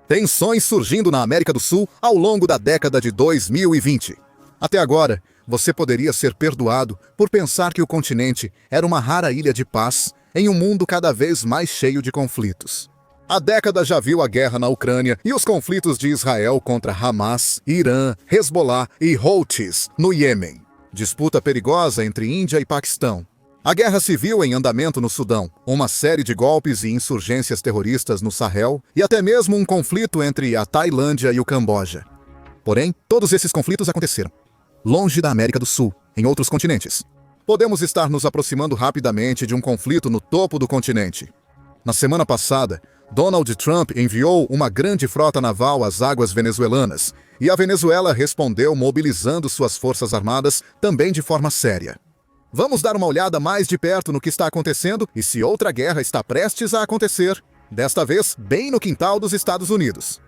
Tensões surgindo na América do Sul ao longo da década de 2020. Até agora, você poderia ser perdoado por pensar que o continente era uma rara ilha de paz em um mundo cada vez mais cheio de conflitos. A década já viu a guerra na Ucrânia e os conflitos de Israel contra Hamas, Irã, Hezbollah e Houthis no Iêmen. Disputa perigosa entre Índia e Paquistão. A guerra civil em andamento no Sudão, uma série de golpes e insurgências terroristas no Sahel e até mesmo um conflito entre a Tailândia e o Camboja. Porém, todos esses conflitos aconteceram longe da América do Sul, em outros continentes. Podemos estar nos aproximando rapidamente de um conflito no topo do continente. Na semana passada, Donald Trump enviou uma grande frota naval às águas venezuelanas e a Venezuela respondeu mobilizando suas forças armadas também de forma séria. Vamos dar uma olhada mais de perto no que está acontecendo e se outra guerra está prestes a acontecer, desta vez bem no quintal dos Estados Unidos.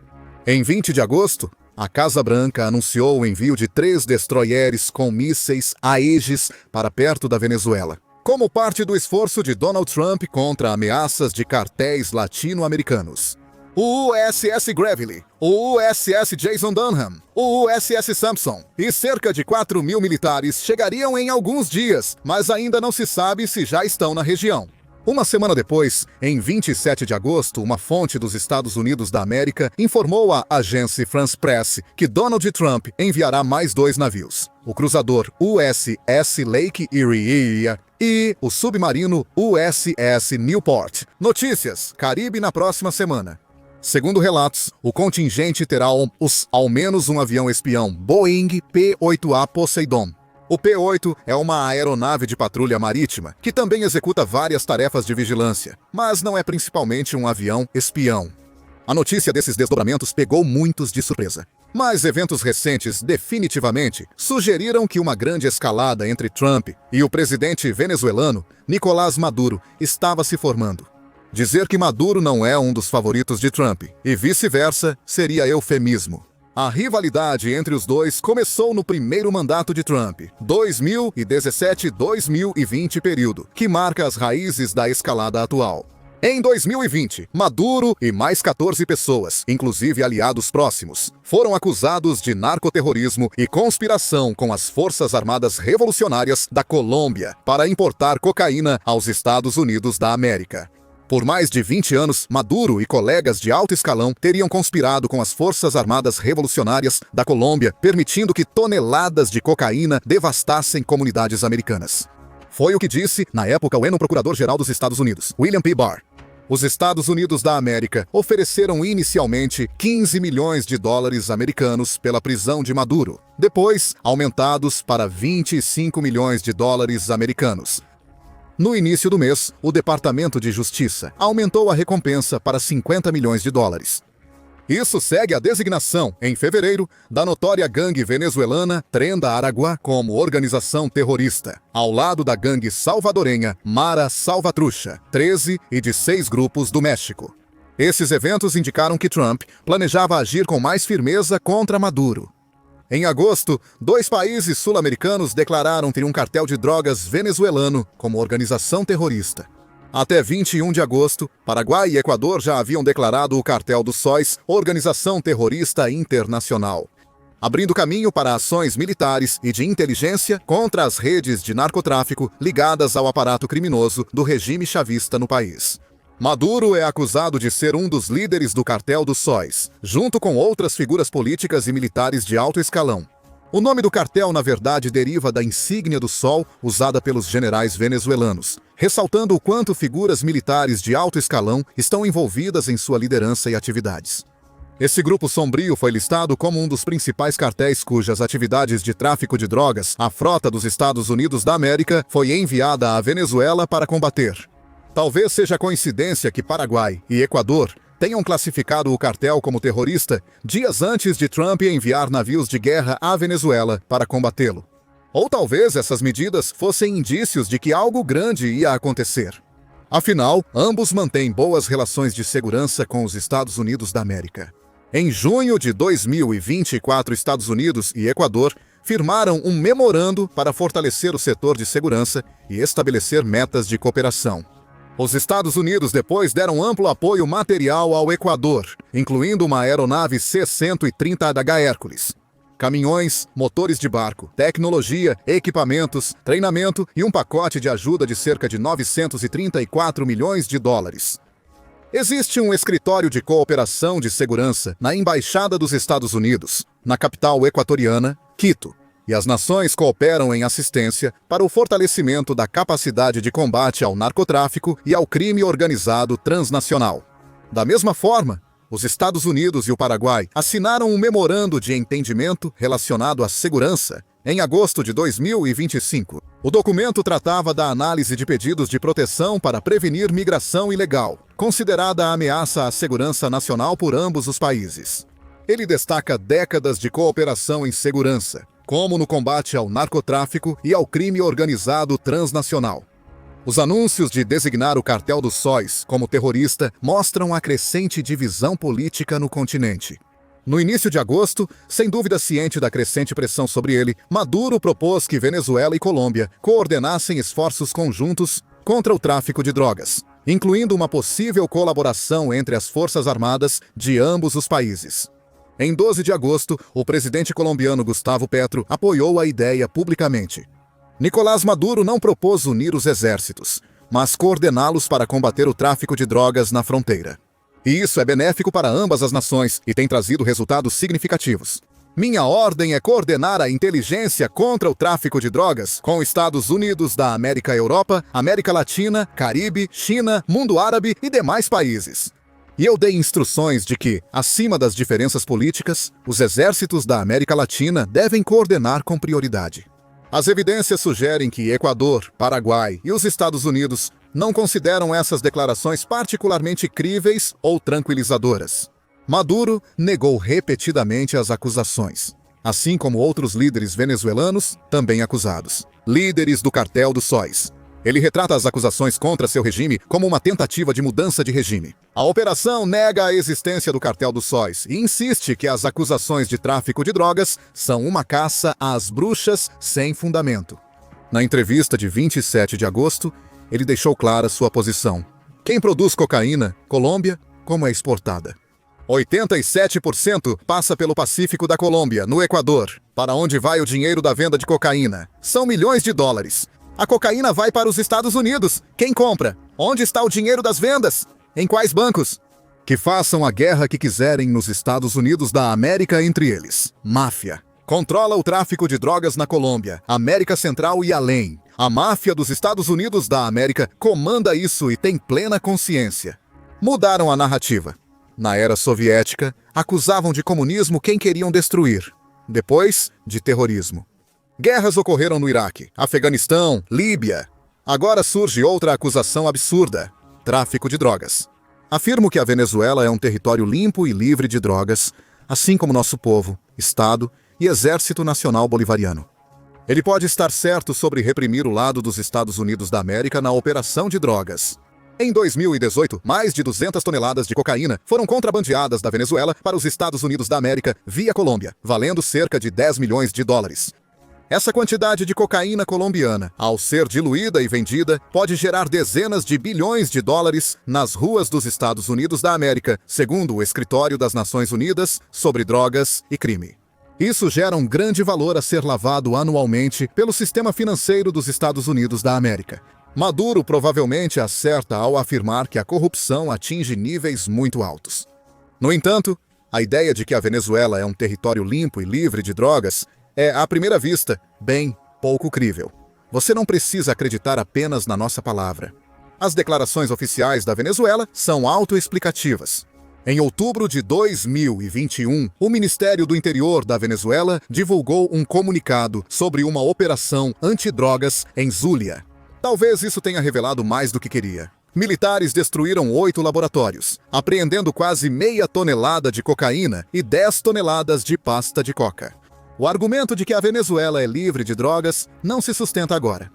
Em 20 de agosto, a Casa Branca anunciou o envio de 3 destroyers com mísseis Aegis para perto da Venezuela, como parte do esforço de Donald Trump contra ameaças de cartéis latino-americanos. O USS Gravely, o USS Jason Dunham, o USS Sampson e cerca de 4.000 militares chegariam em alguns dias, mas ainda não se sabe se já estão na região. Uma semana depois, em 27 de agosto, uma fonte dos Estados Unidos da América informou à agência France Press que Donald Trump enviará mais 2 navios, o cruzador USS Lake Erie e o submarino USS Newport. Notícias: Caribe na próxima semana. Segundo relatos, o contingente terá ao menos um avião espião Boeing P-8A Poseidon. O P-8 é uma aeronave de patrulha marítima que também executa várias tarefas de vigilância, mas não é principalmente um avião espião. A notícia desses desdobramentos pegou muitos de surpresa. Mas eventos recentes definitivamente sugeriram que uma grande escalada entre Trump e o presidente venezuelano, Nicolás Maduro, estava se formando. Dizer que Maduro não é um dos favoritos de Trump e vice-versa seria eufemismo. A rivalidade entre os dois começou no primeiro mandato de Trump, 2017-2020 período, que marca as raízes da escalada atual. Em 2020, Maduro e mais 14 pessoas, inclusive aliados próximos, foram acusados de narcoterrorismo e conspiração com as Forças Armadas Revolucionárias da Colômbia para importar cocaína aos Estados Unidos da América. Por mais de 20 anos, Maduro e colegas de alto escalão teriam conspirado com as Forças Armadas Revolucionárias da Colômbia, permitindo que toneladas de cocaína devastassem comunidades americanas. Foi o que disse, na época, o Procurador-Geral dos Estados Unidos, William P. Barr. Os Estados Unidos da América ofereceram inicialmente 15 milhões de dólares americanos pela prisão de Maduro, depois aumentados para 25 milhões de dólares americanos. No início do mês, o Departamento de Justiça aumentou a recompensa para 50 milhões de dólares. Isso segue a designação, em fevereiro, da notória gangue venezuelana Tren da Aragua como organização terrorista, ao lado da gangue salvadorenha Mara Salvatrucha, 13 e de 6 grupos do México. Esses eventos indicaram que Trump planejava agir com mais firmeza contra Maduro. Em agosto, 2 países sul-americanos declararam ter um cartel de drogas venezuelano como organização terrorista. Até 21 de agosto, Paraguai e Equador já haviam declarado o cartel dos Sóis organização terrorista internacional, abrindo caminho para ações militares e de inteligência contra as redes de narcotráfico ligadas ao aparato criminoso do regime chavista no país. Maduro é acusado de ser um dos líderes do cartel dos Sóis, junto com outras figuras políticas e militares de alto escalão. O nome do cartel, na verdade, deriva da insígnia do sol usada pelos generais venezuelanos, ressaltando o quanto figuras militares de alto escalão estão envolvidas em sua liderança e atividades. Esse grupo sombrio foi listado como um dos principais cartéis cujas atividades de tráfico de drogas a frota dos Estados Unidos da América foi enviada à Venezuela para combater. Talvez seja coincidência que Paraguai e Equador tenham classificado o cartel como terrorista dias antes de Trump enviar navios de guerra à Venezuela para combatê-lo. Ou talvez essas medidas fossem indícios de que algo grande ia acontecer. Afinal, ambos mantêm boas relações de segurança com os Estados Unidos da América. Em junho de 2024, Estados Unidos e Equador firmaram um memorando para fortalecer o setor de segurança e estabelecer metas de cooperação. Os Estados Unidos depois deram amplo apoio material ao Equador, incluindo uma aeronave C-130H Hércules. Caminhões, motores de barco, tecnologia, equipamentos, treinamento e um pacote de ajuda de cerca de 934 milhões de dólares. Existe um escritório de cooperação de segurança na Embaixada dos Estados Unidos, na capital equatoriana, Quito, e as nações cooperam em assistência para o fortalecimento da capacidade de combate ao narcotráfico e ao crime organizado transnacional. Da mesma forma, os Estados Unidos e o Paraguai assinaram um memorando de entendimento relacionado à segurança em agosto de 2025. O documento tratava da análise de pedidos de proteção para prevenir migração ilegal, considerada ameaça à segurança nacional por ambos os países. Ele destaca décadas de cooperação em segurança, como no combate ao narcotráfico e ao crime organizado transnacional. Os anúncios de designar o Cartel dos Sóis como terrorista mostram a crescente divisão política no continente. No início de agosto, sem dúvida ciente da crescente pressão sobre ele, Maduro propôs que Venezuela e Colômbia coordenassem esforços conjuntos contra o tráfico de drogas, incluindo uma possível colaboração entre as forças armadas de ambos os países. Em 12 de agosto, o presidente colombiano Gustavo Petro apoiou a ideia publicamente. Nicolás Maduro não propôs unir os exércitos, mas coordená-los para combater o tráfico de drogas na fronteira. E isso é benéfico para ambas as nações e tem trazido resultados significativos. Minha ordem é coordenar a inteligência contra o tráfico de drogas com Estados Unidos da América e Europa, América Latina, Caribe, China, mundo árabe e demais países. E eu dei instruções de que, acima das diferenças políticas, os exércitos da América Latina devem coordenar com prioridade. As evidências sugerem que Equador, Paraguai e os Estados Unidos não consideram essas declarações particularmente críveis ou tranquilizadoras. Maduro negou repetidamente as acusações, assim como outros líderes venezuelanos também acusados, líderes do Cartel dos Sóis. Ele retrata as acusações contra seu regime como uma tentativa de mudança de regime. A operação nega a existência do Cartel dos Sóis e insiste que as acusações de tráfico de drogas são uma caça às bruxas sem fundamento. Na entrevista de 27 de agosto, ele deixou clara sua posição. Quem produz cocaína, Colômbia, como é exportada? 87% passa pelo Pacífico da Colômbia, no Equador, para onde vai o dinheiro da venda de cocaína. São milhões de dólares. A cocaína vai para os Estados Unidos. Quem compra? Onde está o dinheiro das vendas? Em quais bancos? Que façam a guerra que quiserem nos Estados Unidos da América entre eles. Máfia. Controla o tráfico de drogas na Colômbia, América Central e além. A máfia dos Estados Unidos da América comanda isso e tem plena consciência. Mudaram a narrativa. Na era soviética, acusavam de comunismo quem queriam destruir. Depois, de terrorismo. Guerras ocorreram no Iraque, Afeganistão, Líbia. Agora surge outra acusação absurda: tráfico de drogas. Afirmo que a Venezuela é um território limpo e livre de drogas, assim como nosso povo, Estado e Exército Nacional Bolivariano. Ele pode estar certo sobre reprimir o lado dos Estados Unidos da América na operação de drogas. Em 2018, mais de 200 toneladas de cocaína foram contrabandeadas da Venezuela para os Estados Unidos da América via Colômbia, valendo cerca de 10 milhões de dólares. Essa quantidade de cocaína colombiana, ao ser diluída e vendida, pode gerar dezenas de bilhões de dólares nas ruas dos Estados Unidos da América, segundo o Escritório das Nações Unidas sobre Drogas e Crime. Isso gera um grande valor a ser lavado anualmente pelo sistema financeiro dos Estados Unidos da América. Maduro provavelmente acerta ao afirmar que a corrupção atinge níveis muito altos. No entanto, a ideia de que a Venezuela é um território limpo e livre de drogas é, à primeira vista, bem pouco crível. Você não precisa acreditar apenas na nossa palavra. As declarações oficiais da Venezuela são autoexplicativas. Em outubro de 2021, o Ministério do Interior da Venezuela divulgou um comunicado sobre uma operação antidrogas em Zulia. Talvez isso tenha revelado mais do que queria. Militares destruíram 8 laboratórios, apreendendo quase meia tonelada de cocaína e 10 toneladas de pasta de coca. O argumento de que a Venezuela é livre de drogas não se sustenta agora.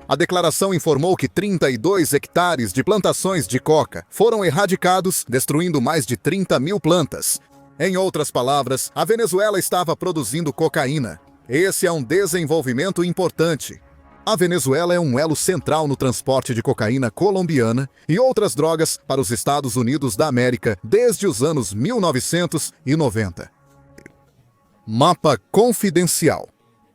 A declaração informou que 32 hectares de plantações de coca foram erradicados, destruindo mais de 30 mil plantas. Em outras palavras, a Venezuela estava produzindo cocaína. Esse é um desenvolvimento importante. A Venezuela é um elo central no transporte de cocaína colombiana e outras drogas para os Estados Unidos da América desde os anos 1990. Mapa confidencial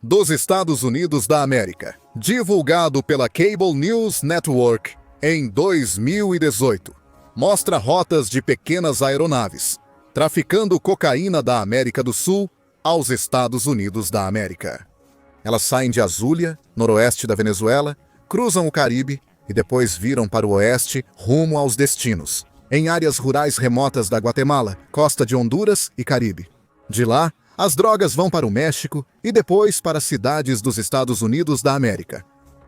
dos Estados Unidos da América, divulgado pela Cable News Network em 2018, mostra rotas de pequenas aeronaves traficando cocaína da América do Sul aos Estados Unidos da América. Elas saem de Azulia, noroeste da Venezuela, cruzam o Caribe e depois viram para o oeste rumo aos destinos, em áreas rurais remotas da Guatemala, costa de Honduras e Caribe. De lá, as drogas vão para o México e depois para cidades dos Estados Unidos da América.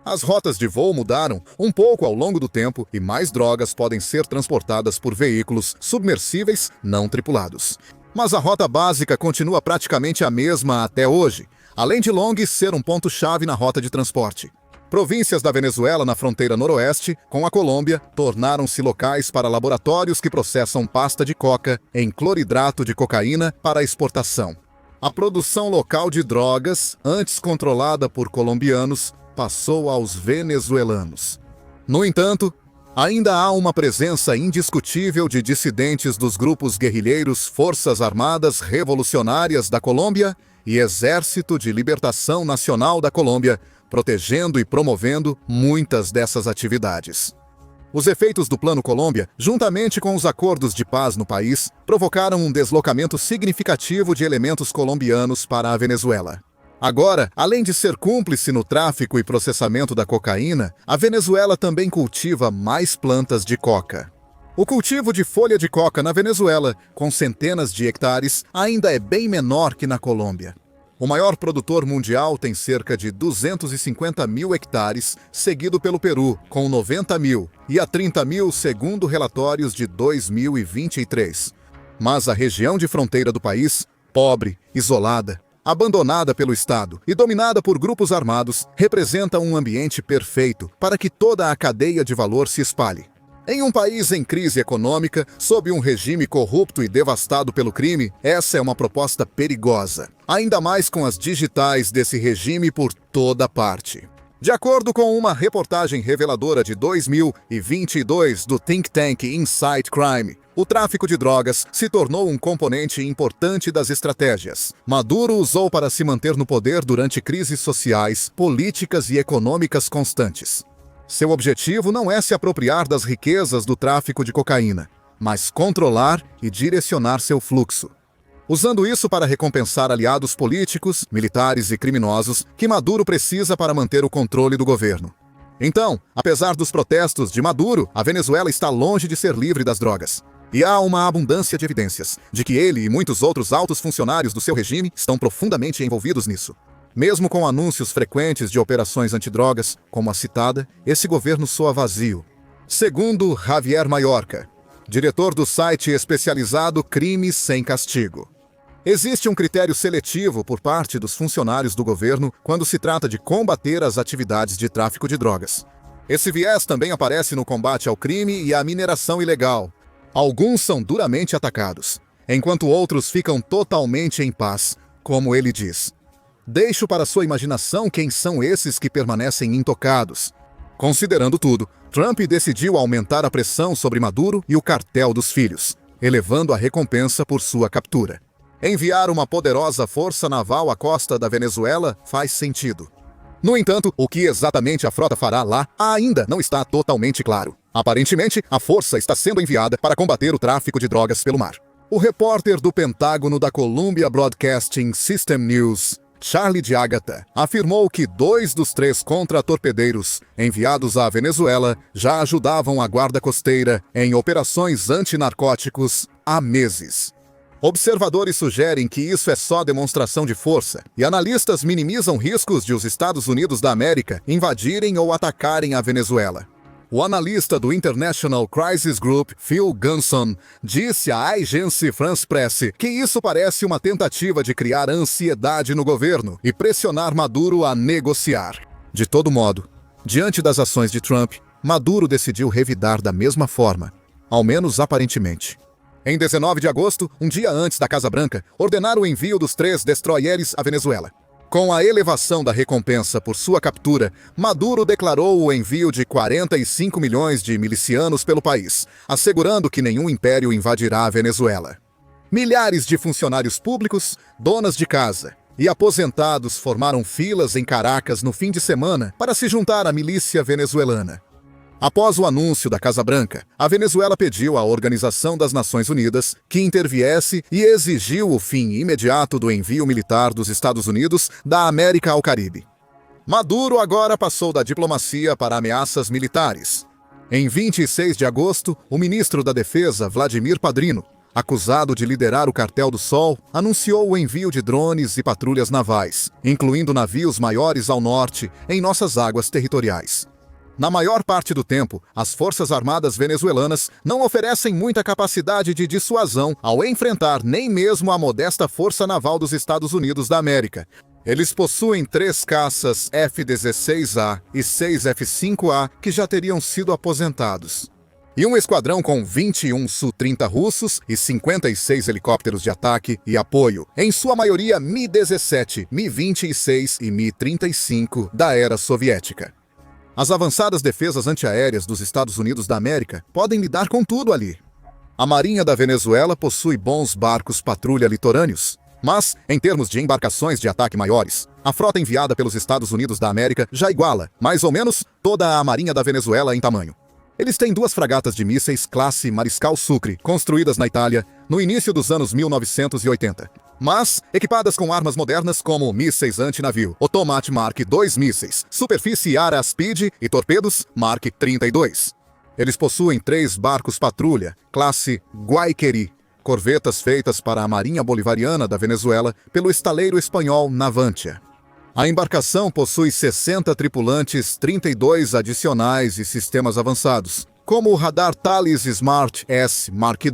As rotas de voo mudaram um pouco ao longo do tempo e mais drogas podem ser transportadas por veículos submersíveis não tripulados. Mas a rota básica continua praticamente a mesma até hoje, além de Long ser um ponto-chave na rota de transporte. Províncias da Venezuela na fronteira noroeste com a Colômbia tornaram-se locais para laboratórios que processam pasta de coca em cloridrato de cocaína para exportação. A produção local de drogas, antes controlada por colombianos, passou aos venezuelanos. No entanto, ainda há uma presença indiscutível de dissidentes dos grupos guerrilheiros Forças Armadas Revolucionárias da Colômbia e Exército de Libertação Nacional da Colômbia, protegendo e promovendo muitas dessas atividades. Os efeitos do Plano Colômbia, juntamente com os acordos de paz no país, provocaram um deslocamento significativo de elementos colombianos para a Venezuela. Agora, além de ser cúmplice no tráfico e processamento da cocaína, a Venezuela também cultiva mais plantas de coca. O cultivo de folha de coca na Venezuela, com centenas de hectares, ainda é bem menor que na Colômbia. O maior produtor mundial tem cerca de 250 mil hectares, seguido pelo Peru, com 90 mil, e a 30 mil segundo relatórios de 2023. Mas a região de fronteira do país, pobre, isolada, abandonada pelo Estado e dominada por grupos armados, representa um ambiente perfeito para que toda a cadeia de valor se espalhe. Em um país em crise econômica, sob um regime corrupto e devastado pelo crime, essa é uma proposta perigosa, ainda mais com as digitais desse regime por toda parte. De acordo com uma reportagem reveladora de 2022 do think tank Insight Crime, o tráfico de drogas se tornou um componente importante das estratégias. Maduro usou para se manter no poder durante crises sociais, políticas e econômicas constantes. Seu objetivo não é se apropriar das riquezas do tráfico de cocaína, mas controlar e direcionar seu fluxo, usando isso para recompensar aliados políticos, militares e criminosos que Maduro precisa para manter o controle do governo. Então, apesar dos protestos de Maduro, a Venezuela está longe de ser livre das drogas. E há uma abundância de evidências de que ele e muitos outros altos funcionários do seu regime estão profundamente envolvidos nisso. Mesmo com anúncios frequentes de operações antidrogas, como a citada, esse governo soa vazio. Segundo Javier Mayorga, diretor do site especializado Crimes Sem Castigo, existe um critério seletivo por parte dos funcionários do governo quando se trata de combater as atividades de tráfico de drogas. Esse viés também aparece no combate ao crime e à mineração ilegal. Alguns são duramente atacados, enquanto outros ficam totalmente em paz, como ele diz. Deixo para sua imaginação quem são esses que permanecem intocados. Considerando tudo, Trump decidiu aumentar a pressão sobre Maduro e o cartel dos filhos, elevando a recompensa por sua captura. Enviar uma poderosa força naval à costa da Venezuela faz sentido. No entanto, o que exatamente a frota fará lá ainda não está totalmente claro. Aparentemente, a força está sendo enviada para combater o tráfico de drogas pelo mar. O repórter do Pentágono da Columbia Broadcasting System News, Charlie D'Agata, afirmou que 2 dos 3 contra-torpedeiros enviados à Venezuela já ajudavam a guarda costeira em operações antinarcóticos há meses. Observadores sugerem que isso é só demonstração de força, e analistas minimizam riscos de os Estados Unidos da América invadirem ou atacarem a Venezuela. O analista do International Crisis Group, Phil Gunson, disse à Agence France Presse que isso parece uma tentativa de criar ansiedade no governo e pressionar Maduro a negociar. De todo modo, diante das ações de Trump, Maduro decidiu revidar da mesma forma, ao menos aparentemente. Em 19 de agosto, um dia antes da Casa Branca, ordenaram o envio dos 3 destroyers à Venezuela. Com a elevação da recompensa por sua captura, Maduro declarou o envio de 45 milhões de milicianos pelo país, assegurando que nenhum império invadirá a Venezuela. Milhares de funcionários públicos, donas de casa e aposentados formaram filas em Caracas no fim de semana para se juntar à milícia venezuelana. Após o anúncio da Casa Branca, a Venezuela pediu à Organização das Nações Unidas que interviesse e exigiu o fim imediato do envio militar dos Estados Unidos da América ao Caribe. Maduro agora passou da diplomacia para ameaças militares. Em 26 de agosto, o ministro da Defesa, Vladimir Padrino, acusado de liderar o Cartel do Sol, anunciou o envio de drones e patrulhas navais, incluindo navios maiores ao norte, em nossas águas territoriais. Na maior parte do tempo, as Forças Armadas venezuelanas não oferecem muita capacidade de dissuasão ao enfrentar nem mesmo a modesta Força Naval dos Estados Unidos da América. Eles possuem 3 caças F-16A e 6 F-5A que já teriam sido aposentados. E um esquadrão com 21 Su-30 russos e 56 helicópteros de ataque e apoio, em sua maioria Mi-17, Mi-26 e Mi-35 da era soviética. As avançadas defesas antiaéreas dos Estados Unidos da América podem lidar com tudo ali. A Marinha da Venezuela possui bons barcos patrulha litorâneos, mas, em termos de embarcações de ataque maiores, a frota enviada pelos Estados Unidos da América já iguala, mais ou menos, toda a Marinha da Venezuela em tamanho. Eles têm 2 fragatas de mísseis classe Mariscal Sucre, construídas na Itália no início dos anos 1980, mas equipadas com armas modernas como mísseis antinavio, Otomate Mark II mísseis, superfície Ara Speed e torpedos Mark 32. Eles possuem 3 barcos patrulha, classe Guayquerí, corvetas feitas para a Marinha Bolivariana da Venezuela pelo estaleiro espanhol Navantia. A embarcação possui 60 tripulantes, 32 adicionais e sistemas avançados, como o radar Thales Smart S Mark II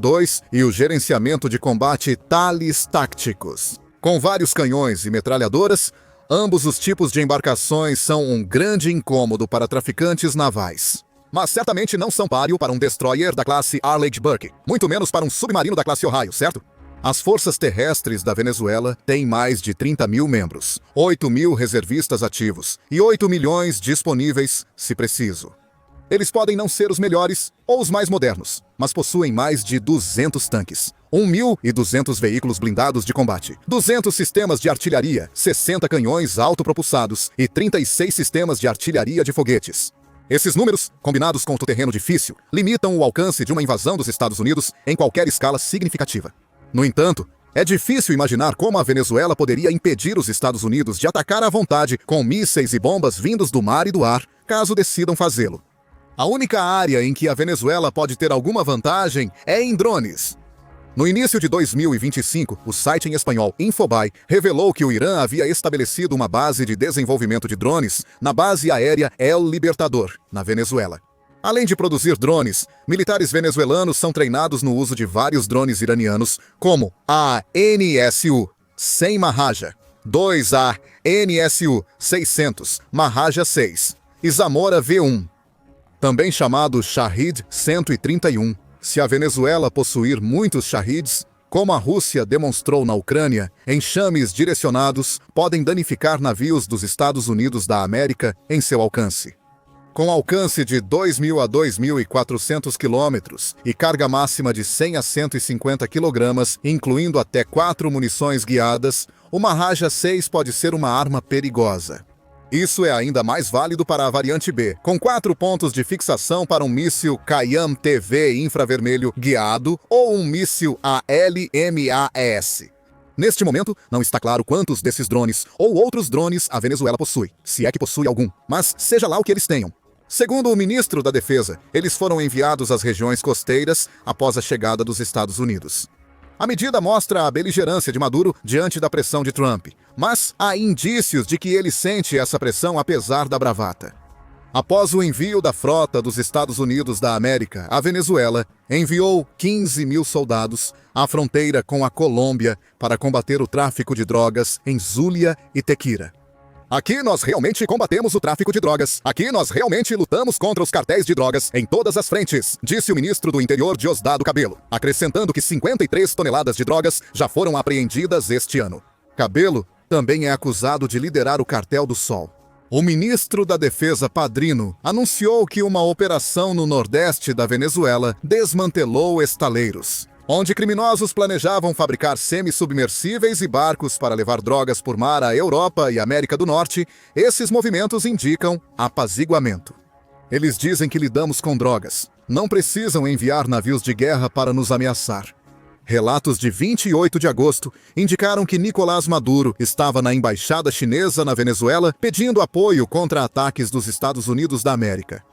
e o gerenciamento de combate Thales Tácticos. Com vários canhões e metralhadoras, ambos os tipos de embarcações são um grande incômodo para traficantes navais. Mas certamente não são páreo para um destroyer da classe Arleigh Burke, muito menos para um submarino da classe Ohio, certo? As forças terrestres da Venezuela têm mais de 30 mil membros, 8 mil reservistas ativos e 8 milhões disponíveis, se preciso. Eles podem não ser os melhores ou os mais modernos, mas possuem mais de 200 tanques, 1.200 veículos blindados de combate, 200 sistemas de artilharia, 60 canhões autopropulsados e 36 sistemas de artilharia de foguetes. Esses números, combinados com o terreno difícil, limitam o alcance de uma invasão dos Estados Unidos em qualquer escala significativa. No entanto, é difícil imaginar como a Venezuela poderia impedir os Estados Unidos de atacar à vontade com mísseis e bombas vindos do mar e do ar, caso decidam fazê-lo. A única área em que a Venezuela pode ter alguma vantagem é em drones. No início de 2025, o site em espanhol Infobae revelou que o Irã havia estabelecido uma base de desenvolvimento de drones na base aérea El Libertador, na Venezuela. Além de produzir drones, militares venezuelanos são treinados no uso de vários drones iranianos, como a NSU-100 Mahraja, 2A NSU-600 Mahraja 6 e Zamora V1, também chamado Shahid 131. Se a Venezuela possuir muitos Shahids, como a Rússia demonstrou na Ucrânia, enxames direcionados podem danificar navios dos Estados Unidos da América em seu alcance. Com alcance de 2.000 a 2.400 quilômetros e carga máxima de 100 a 150 quilogramas, incluindo até 4 munições guiadas, o Mahraja 6 pode ser uma arma perigosa. Isso é ainda mais válido para a variante B, com 4 pontos de fixação para um míssil Qayyam-TV infravermelho guiado ou um míssil ALMAS. Neste momento, não está claro quantos desses drones ou outros drones a Venezuela possui, se é que possui algum, mas seja lá o que eles tenham. Segundo o ministro da Defesa, eles foram enviados às regiões costeiras após a chegada dos Estados Unidos. A medida mostra a beligerância de Maduro diante da pressão de Trump, mas há indícios de que ele sente essa pressão apesar da bravata. Após o envio da frota dos Estados Unidos da América, a Venezuela enviou 15 mil soldados à fronteira com a Colômbia para combater o tráfico de drogas em Zulia e Tequira. Aqui nós realmente combatemos o tráfico de drogas. Aqui nós realmente lutamos contra os cartéis de drogas em todas as frentes, disse o ministro do Interior Diosdado Cabello, acrescentando que 53 toneladas de drogas já foram apreendidas este ano. Cabello também é acusado de liderar o Cartel do Sol. O ministro da Defesa Padrino anunciou que uma operação no nordeste da Venezuela desmantelou estaleiros, onde criminosos planejavam fabricar semi-submersíveis e barcos para levar drogas por mar à Europa e América do Norte. Esses movimentos indicam apaziguamento. Eles dizem que lidamos com drogas. Não precisam enviar navios de guerra para nos ameaçar. Relatos de 28 de agosto indicaram que Nicolás Maduro estava na embaixada chinesa na Venezuela pedindo apoio contra ataques dos Estados Unidos da América.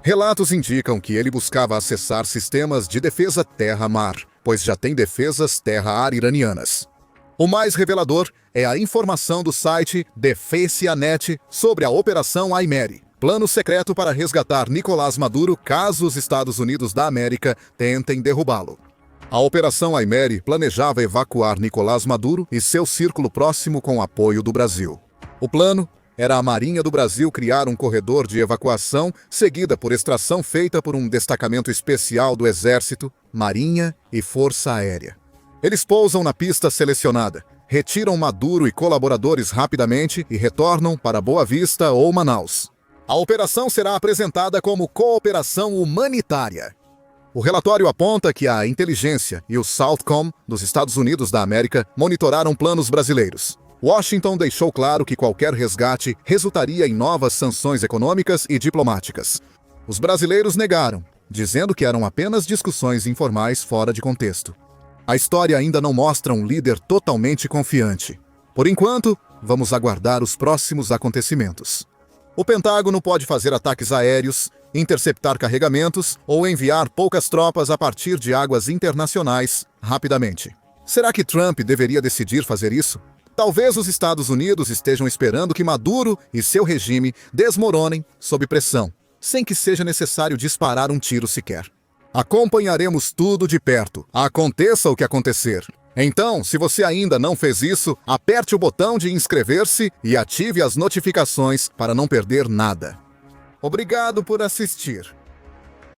Relatos indicam que ele buscava acessar sistemas de defesa terra-mar, pois já tem defesas terra-ar iranianas. O mais revelador é a informação do site Defensianet sobre a Operação Aimeri, plano secreto para resgatar Nicolás Maduro caso os Estados Unidos da América tentem derrubá-lo. A Operação Aimeri planejava evacuar Nicolás Maduro e seu círculo próximo com apoio do Brasil. O plano era a Marinha do Brasil criar um corredor de evacuação, seguida por extração feita por um destacamento especial do Exército, Marinha e Força Aérea. Eles pousam na pista selecionada, retiram Maduro e colaboradores rapidamente e retornam para Boa Vista ou Manaus. A operação será apresentada como cooperação humanitária. O relatório aponta que a inteligência e o Southcom dos Estados Unidos da América monitoraram planos brasileiros. Washington deixou claro que qualquer resgate resultaria em novas sanções econômicas e diplomáticas. Os brasileiros negaram, dizendo que eram apenas discussões informais fora de contexto. A história ainda não mostra um líder totalmente confiante. Por enquanto, vamos aguardar os próximos acontecimentos. O Pentágono pode fazer ataques aéreos, interceptar carregamentos ou enviar poucas tropas a partir de águas internacionais rapidamente. Será que Trump deveria decidir fazer isso? Talvez os Estados Unidos estejam esperando que Maduro e seu regime desmoronem sob pressão, sem que seja necessário disparar um tiro sequer. Acompanharemos tudo de perto, aconteça o que acontecer. Então, se você ainda não fez isso, aperte o botão de inscrever-se e ative as notificações para não perder nada. Obrigado por assistir.